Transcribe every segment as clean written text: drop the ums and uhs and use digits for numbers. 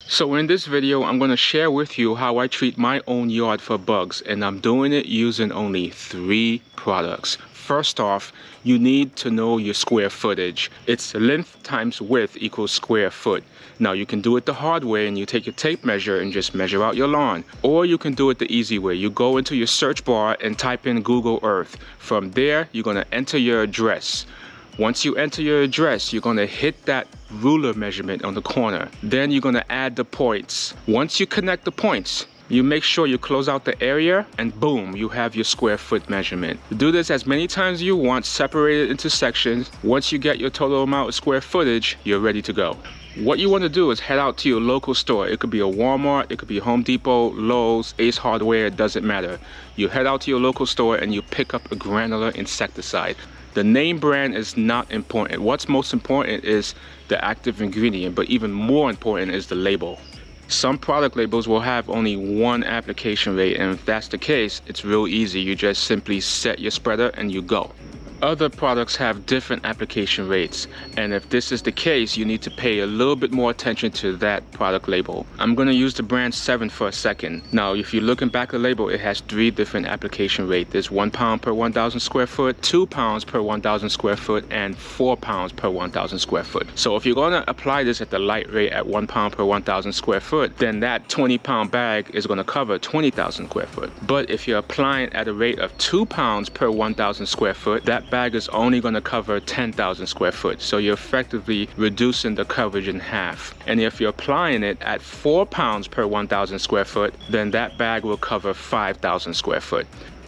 So in this video, I'm going to share with you how I treat my own yard for bugs, and I'm doing it using only 3 products. First off, you need to know your square footage. It's length times width equals square foot. Now you can do it the hard way and you take your tape measure and just measure out your lawn. Or you can do it the easy way. You go into your search bar and type in Google Earth. From there, you're going to enter your address. Once you enter your address, you're going to hit that ruler measurement on the corner. Then you're going to add the points. Once you connect the points, you make sure you close out the area and boom, you have your square foot measurement. Do this as many times as you want, separate it into sections. Once you get your total amount of square footage, you're ready to go. What you want to do is head out to your local store. It could be a Walmart, it could be Home Depot, Lowe's, Ace Hardware, it doesn't matter. You head out to your local store and you pick up a granular insecticide. The name brand is not important. What's most important is the active ingredient, but even more important is the label. Some product labels will have only one application rate, and if that's the case, it's real easy. You just simply set your spreader and you go. Other products have different application rates, and if this is the case, you need to pay a little bit more attention to that product label. I'm going to use the brand 7 for a second. Now, if you look in back of the label, it has 3 different application rates. There's 1 pound per 1,000 square foot, 2 pounds per 1,000 square foot, and 4 pounds per 1,000 square foot. So if you're going to apply this at the light rate at 1 pound per 1,000 square foot, then that 20-pound bag is going to cover 20,000 square foot. But if you're applying at a rate of 2 pounds per 1,000 square foot, that bag is only going to cover 10,000 square foot. So you're effectively reducing the coverage in half. And if you're applying it at 4 pounds per 1,000 square foot, then that bag will cover 5,000 square foot.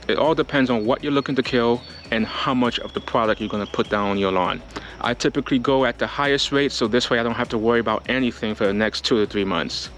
It all depends on what you're looking to kill and how much of the product you're going to put down on your lawn. I typically go at the highest rate, so this way I don't have to worry about anything for the next 2 to 3 months.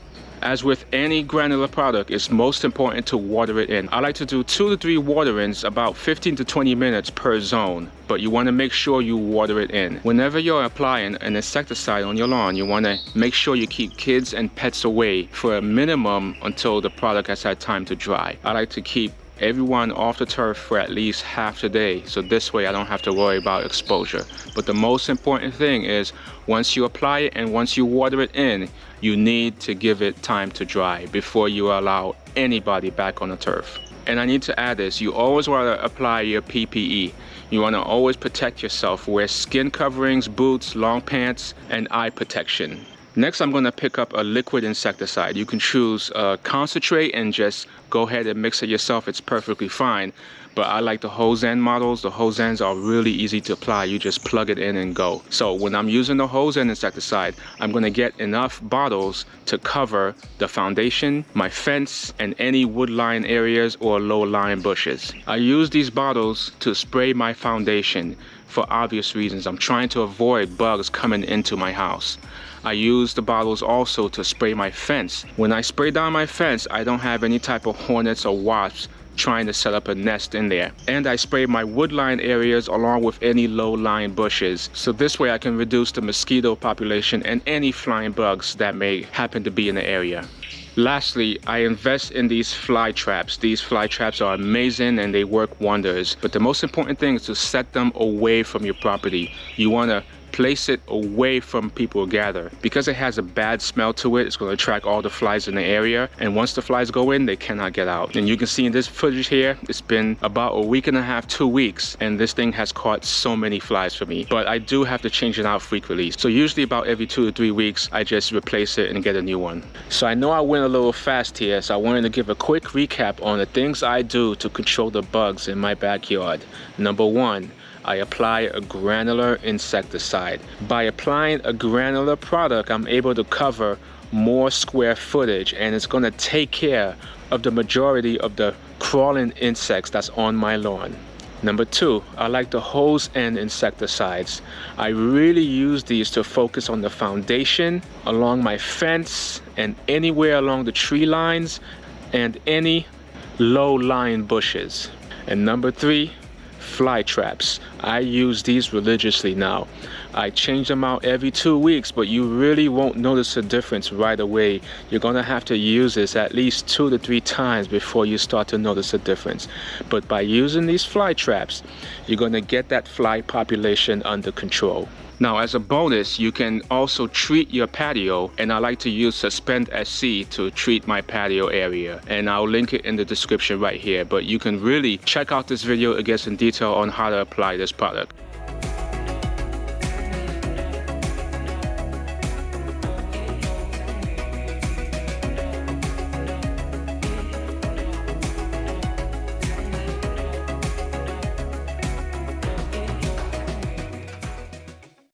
As with any granular product, it's most important to water it in. I like to do 2 to 3 waterings, about 15 to 20 minutes per zone, but you want to make sure you water it in. Whenever you're applying an insecticide on your lawn, you want to make sure you keep kids and pets away for a minimum until the product has had time to dry. I like to keep everyone off the turf for at least half the day, so this way I don't have to worry about exposure. But the most important thing is once you apply it and once you water it in, you need to give it time to dry before you allow anybody back on the turf. And I need to add this, you always want to apply your PPE. You want to always protect yourself, wear skin coverings, boots, long pants, and eye protection. Next, I'm going to pick up a liquid insecticide. You can choose concentrate and just go ahead and mix it yourself. It's perfectly fine. But I like the hose end models. The hose ends are really easy to apply. You just plug it in and go. So when I'm using the hose end insecticide, I'm going to get enough bottles to cover the foundation, my fence, and any wood-lying areas or low-lying bushes. I use these bottles to spray my foundation for obvious reasons. I'm trying to avoid bugs coming into my house. I use the bottles also to spray my fence. When I spray down my fence, I don't have any type of hornets or wasps trying to set up a nest in there. And I spray my wood-lying areas along with any low-lying bushes. So this way I can reduce the mosquito population and any flying bugs that may happen to be in the area. Lastly, I invest in these fly traps. These fly traps are amazing and they work wonders. But the most important thing is to set them away from your property. You want to place it away from people gather. Because it has a bad smell to it, it's going to attract all the flies in the area. And once the flies go in, they cannot get out. And you can see in this footage here, it's been about a week and a half, 2 weeks. And this thing has caught so many flies for me. But I do have to change it out frequently. So usually about every 2 to 3 weeks, I just replace it and get a new one. So I know I went a little fast here. So I wanted to give a quick recap on the things I do to control the bugs in my backyard. Number 1, I apply a granular insecticide. By applying a granular product, I'm able to cover more square footage and it's going to take care of the majority of the crawling insects that's on my lawn. Number 2, I like the hose end insecticides. I really use these to focus on the foundation, along my fence, and anywhere along the tree lines, and any low-lying bushes. And number 3, fly traps. I use these religiously now. I change them out every 2 weeks, but you really won't notice a difference right away. You're gonna have to use this at least 2 to 3 times before you start to notice a difference. But by using these fly traps, you're gonna get that fly population under control. Now, as a bonus, you can also treat your patio, and I like to use Suspend SC to treat my patio area, and I'll link it in the description right here. But you can really check out this video. It gets in detail on how to apply this product.